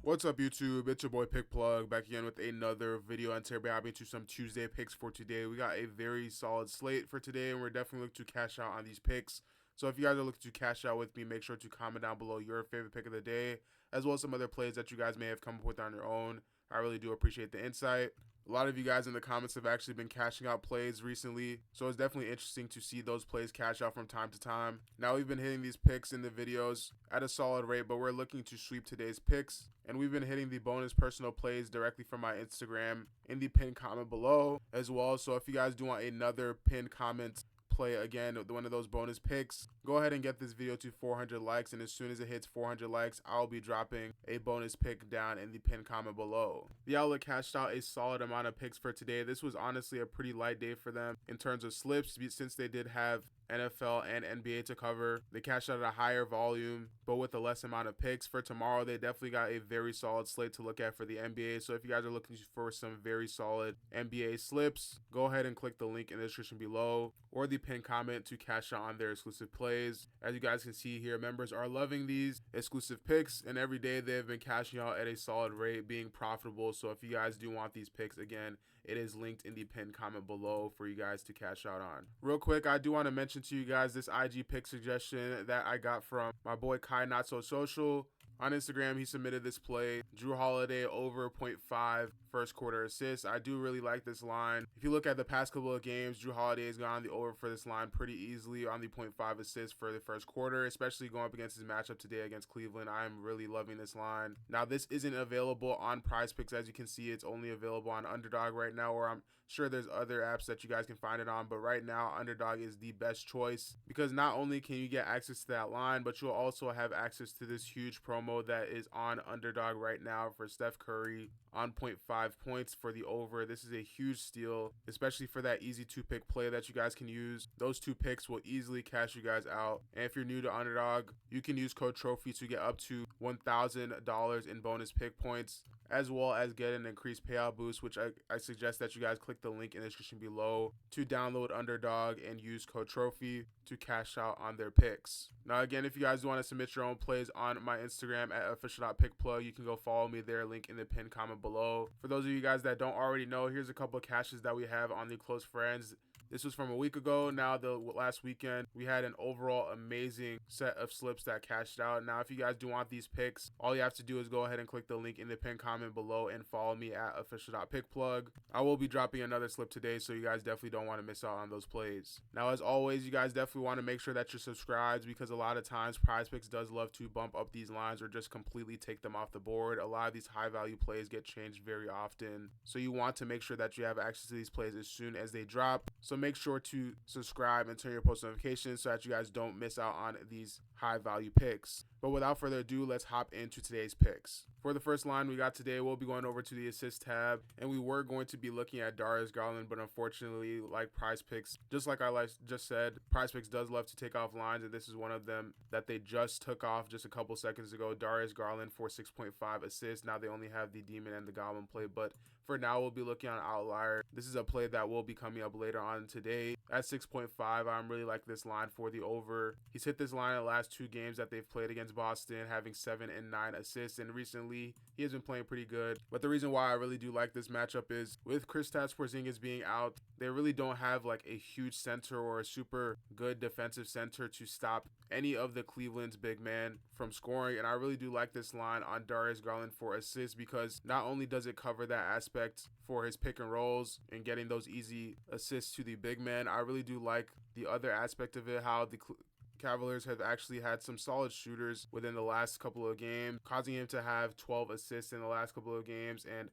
What's up, YouTube? It's your boy Pick Plug back again with another video, and today we're having to some Tuesday picks for today. We got a very solid slate for today, and we're definitely looking to cash out on these picks. So if you guys are looking to cash out with me, make sure to comment down below your favorite pick of the day, as well as some other plays that you guys may have come up with on your own. I really do appreciate the insight. A lot of you guys in the comments have actually been cashing out plays recently, so it's definitely interesting to see those plays cash out from time to time. Now, we've been hitting these picks in the videos at a solid rate, but we're looking to sweep today's picks, and we've been hitting the bonus personal plays directly from my Instagram in the pinned comment below as well. So if you guys do want another pinned comment play again, one of those bonus picks, go ahead and get this video to 400 likes, and as soon as it hits 400 likes, I'll be dropping a bonus pick down in the pinned comment below. The outlet cashed out a solid amount of picks for today. This was honestly a pretty light day for them in terms of slips, since they did have NFL and NBA to cover. They cashed out at a higher volume, but with a less amount of picks. For tomorrow, they definitely got a very solid slate to look at for the NBA. So if you guys are looking for some very solid NBA slips, go ahead and click the link in the description below or the pinned comment to cash out on their exclusive plays. As you guys can see here, members are loving these exclusive picks, and every day they've been cashing out at a solid rate, being profitable. So if you guys do want these picks, again, it is linked in the pinned comment below for you guys to cash out on. Real quick, I do want to mention to you guys this IG pick suggestion that I got from my boy Kai Not So Social. On Instagram, he submitted this play, Jrue Holiday over 0.5 first quarter assists. I do really like this line. If you look at the past couple of games, Jrue Holiday has gone the over for this line pretty easily on the 0.5 assists for the first quarter, especially going up against his matchup today against Cleveland. I'm really loving this line. Now, this isn't available on PrizePicks. As you can see, it's only available on Underdog right now, or I'm sure there's other apps that you guys can find it on, but right now Underdog is the best choice because not only can you get access to that line, but you'll also have access to this huge promo that is on Underdog right now for Steph Curry on 0.5 points for the over. This is a huge steal, especially for that easy 2-pick play that you guys can use. Those 2 picks will easily cash you guys out. And if you're new to Underdog, you can use code TROPHY to get up to $1,000 in bonus pick points, as well as get an increased payout boost, which I suggest that you guys click the link in the description below to download Underdog and use code TROPHY to cash out on their picks. Now, again, if you guys want to submit your own plays on my Instagram at official.pickplug, you can go follow me there, link in the pinned comment below. For those of you guys that don't already know, here's a couple of cashes that we have on the close friends. This was from a week ago. Now, the last weekend, we had an overall amazing set of slips that cashed out. Now, if you guys do want these picks, all you have to do is go ahead and click the link in the pinned comment below and follow me at official.pickplug. I will be dropping another slip today, so you guys definitely don't want to miss out on those plays. Now, as always, you guys definitely want to make sure that you're subscribed, because a lot of times PrizePicks does love to bump up these lines or just completely take them off the board. A lot of these high value plays get changed very often, so you want to make sure that you have access to these plays as soon as they drop. So make sure to subscribe and turn your post notifications so that you guys don't miss out on these high value picks. But without further ado, let's hop into today's picks. For the first line we got today, we'll be going over to the assist tab, and we were going to be looking at Darius Garland, but unfortunately, like PrizePicks, just like I just said, PrizePicks does love to take off lines, and this is one of them that they just took off just a couple seconds ago. Darius Garland for 6.5 assists. Now they only have the Demon and the Goblin play, but for now, we'll be looking on Outlier. This is a play that will be coming up later on today at 6.5. I'm really like this line for the over. He's hit this line in the last 2 games that they've played against Boston, having 7 and 9 assists, and recently he has been playing pretty good. But the reason why I really do like this matchup is with Kristaps Porzingis being out, they really don't have like a huge center or a super good defensive center to stop any of the Cleveland's big man from scoring. And I really do like this line on Darius Garland for assists, because not only does it cover that aspect for his pick and rolls and getting those easy assists to the big man, I really do like the other aspect of it, how the Cavaliers have actually had some solid shooters within the last couple of games, causing him to have 12 assists in the last couple of games and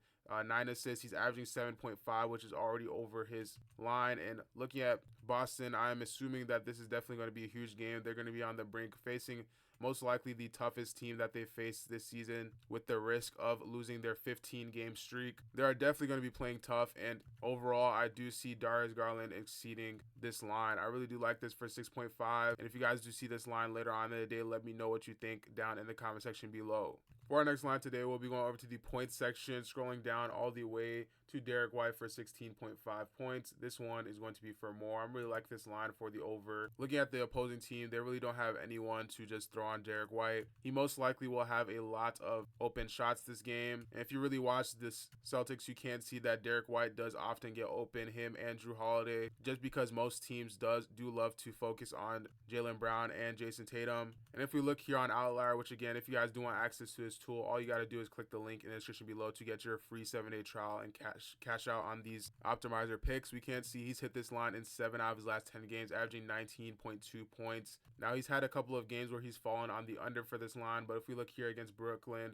9 assists. He's averaging 7.5, which is already over his line. And looking at Boston, I'm assuming that this is definitely going to be a huge game. They're going to be on the brink, facing most likely the toughest team that they faced this season, with the risk of losing their 15-game streak. They are definitely going to be playing tough, and overall, I do see Darius Garland exceeding this line. I really do like this for 6.5, and if you guys do see this line later on in the day, let me know what you think down in the comment section below. For our next line today, we'll be going over to the points section, scrolling down all the way to Derek White for 16.5 points. This one is going to be for more. I'm really like this line for the over. Looking at the opposing team, they really don't have anyone to just throw on Derek White. He most likely will have a lot of open shots this game. And if you really watch this Celtics, you can see that Derek White does often get open, him and Drew Holiday, just because most teams do love to focus on Jaylen Brown and Jason Tatum. And if we look here on Outlier, which again, if you guys do want access to this tool, all you got to do is click the link in the description below to get your free 7-day trial and cash out on these optimizer picks. We can see he's hit this line in 7 out of his last 10 games, averaging 19.2 points. Now he's had a couple of games where he's fallen on the under for this line, but if we look here against Brooklyn,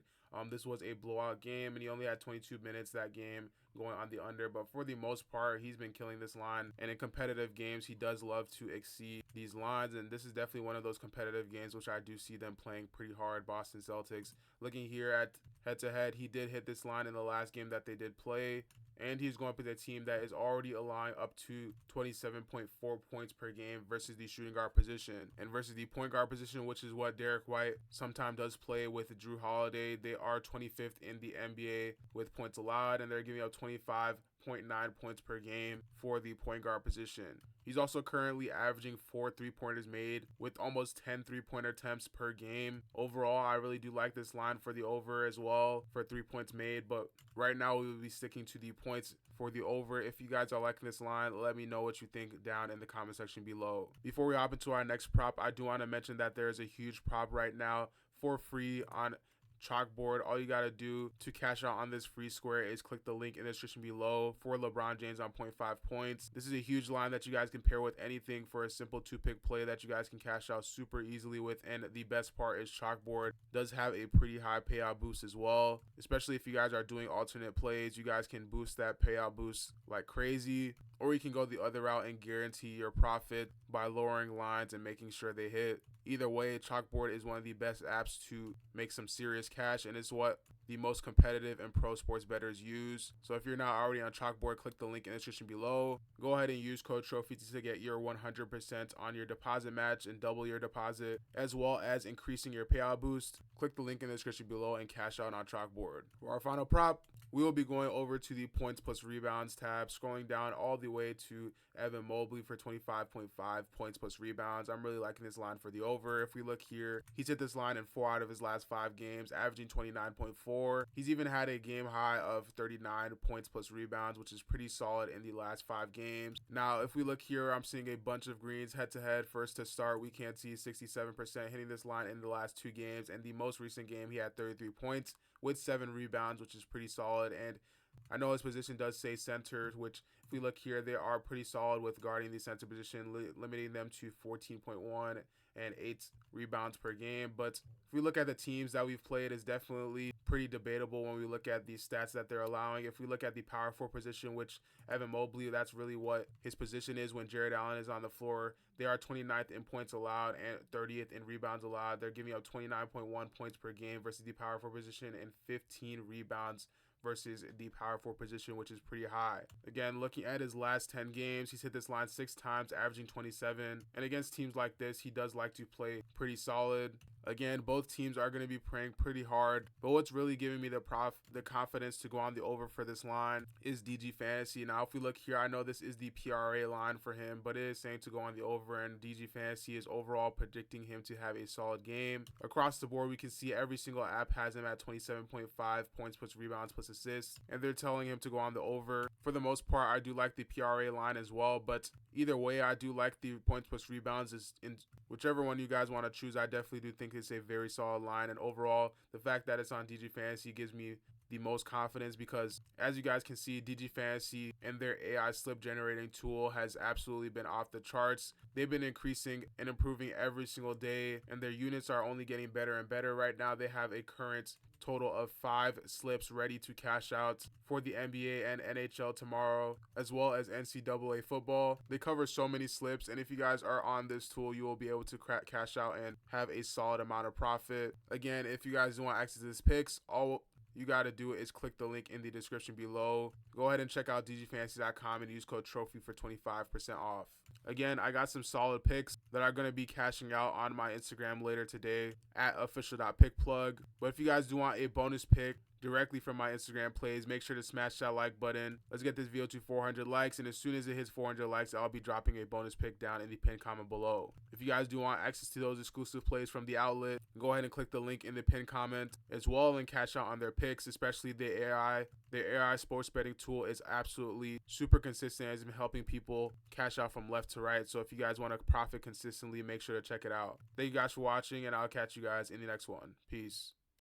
this was a blowout game, and he only had 22 minutes that game going on the under. But for the most part, he's been killing this line. And in competitive games, he does love to exceed these lines. And this is definitely one of those competitive games, which I do see them playing pretty hard, Boston Celtics. Looking here at head-to-head, he did hit this line in the last game that they did play. And he's going up with a team that is already allowing up to 27.4 points per game versus the shooting guard position. And versus the point guard position, which is what Derek White sometimes does play with Drew Holiday, they are 25th in the NBA with points allowed, and they're giving up 25.9 points per game for the point guard position. He's also currently averaging 4 3-pointers made with almost 10 3-pointer attempts per game. Overall, I really do like this line for the over as well for 3 points made, but right now we will be sticking to the points for the over. If you guys are liking this line, let me know what you think down in the comment section below. Before we hop into our next prop, I do want to mention that there is a huge prop right now for free on Chalkboard. All you got to do to cash out on this free square is click the link in the description below for LeBron James on 0.5 points. This is a huge line that you guys can pair with anything for a simple 2-pick play that you guys can cash out super easily with. And the best part is Chalkboard does have a pretty high payout boost as well, especially if you guys are doing alternate plays. You guys can boost that payout boost like crazy, or you can go the other route and guarantee your profit by lowering lines and making sure they hit. Either way, Chalkboard is one of the best apps to make some serious cash, and it's what the most competitive and pro sports bettors use. So if you're not already on Chalkboard, click the link in the description below. Go ahead and use code TROPHY to get your 100% on your deposit match and double your deposit, as well as increasing your payout boost. Click the link in the description below and cash out on Chalkboard. For our final prop, we will be going over to the points plus rebounds tab, scrolling down all the way to Evan Mobley for 25.5 points plus rebounds. I'm really liking this line for the over. If we look here, he's hit this line in 4 out of his last 5 games, averaging 29.4. He's even had a game high of 39 points plus rebounds, which is pretty solid in the last 5 games. Now, if we look here, I'm seeing a bunch of greens head-to-head. First to start, we can see 67% hitting this line in the last 2 games, and the most recent game, he had 33 points with 7 rebounds, which is pretty solid. And I know his position does say center, which if we look here, they are pretty solid with guarding the center position, limiting them to 14.1 and 8 rebounds per game. But if we look at the teams that we've played, it's definitely pretty debatable when we look at the stats that they're allowing. If we look at the power forward position, which Evan Mobley, that's really what his position is when Jared Allen is on the floor. They are 29th in points allowed and 30th in rebounds allowed. They're giving up 29.1 points per game versus the power forward position and 15 rebounds versus the power forward position, which is pretty high. Again, looking at his last 10 games, he's hit this line 6 times, averaging 27. And against teams like this, he does like to play pretty solid. Again, both teams are going to be praying pretty hard, but what's really giving me the confidence to go on the over for this line is DG Fantasy. Now, if we look here, I know this is the PRA line for him, but it is saying to go on the over, and DG Fantasy is overall predicting him to have a solid game. Across the board, we can see every single app has him at 27.5 points plus rebounds plus assists, and they're telling him to go on the over. For the most part, I do like the PRA line as well, but either way, I do like the points plus rebounds. Is in whichever one you guys want to choose, I definitely do think it's a very solid line. And overall, the fact that it's on DG Fantasy gives me the most confidence because, as you guys can see, DG Fantasy and their AI slip generating tool has absolutely been off the charts. They've been increasing and improving every single day, and their units are only getting better and better. Right now, they have a current total of 5 slips ready to cash out for the NBA and NHL tomorrow, as well as NCAA football. They cover so many slips, and if you guys are on this tool, you will be able to cash out and have a solid amount of profit. Again, if you guys want access to this picks, all you got to do is click the link in the description below. Go ahead and check out dgfantasy.com and use code TROPHY for 25% off. Again, I got some solid picks that are going to be cashing out on my Instagram later today at official.pickplug. But if you guys do want a bonus pick directly from my Instagram plays. Make sure to smash that like button. Let's get this video to 400 likes, and as soon as it hits 400 likes, I'll be dropping a bonus pick down in the pinned comment below. If you guys do want access to those exclusive plays from the outlet, go ahead and click the link in the pinned comment as well and cash out on their picks, especially the AI. The AI sports betting tool is absolutely super consistent, has been helping people cash out from left to right. So if you guys want to profit consistently, make sure to check it out. Thank you guys for watching, and I'll catch you guys in the next one. Peace.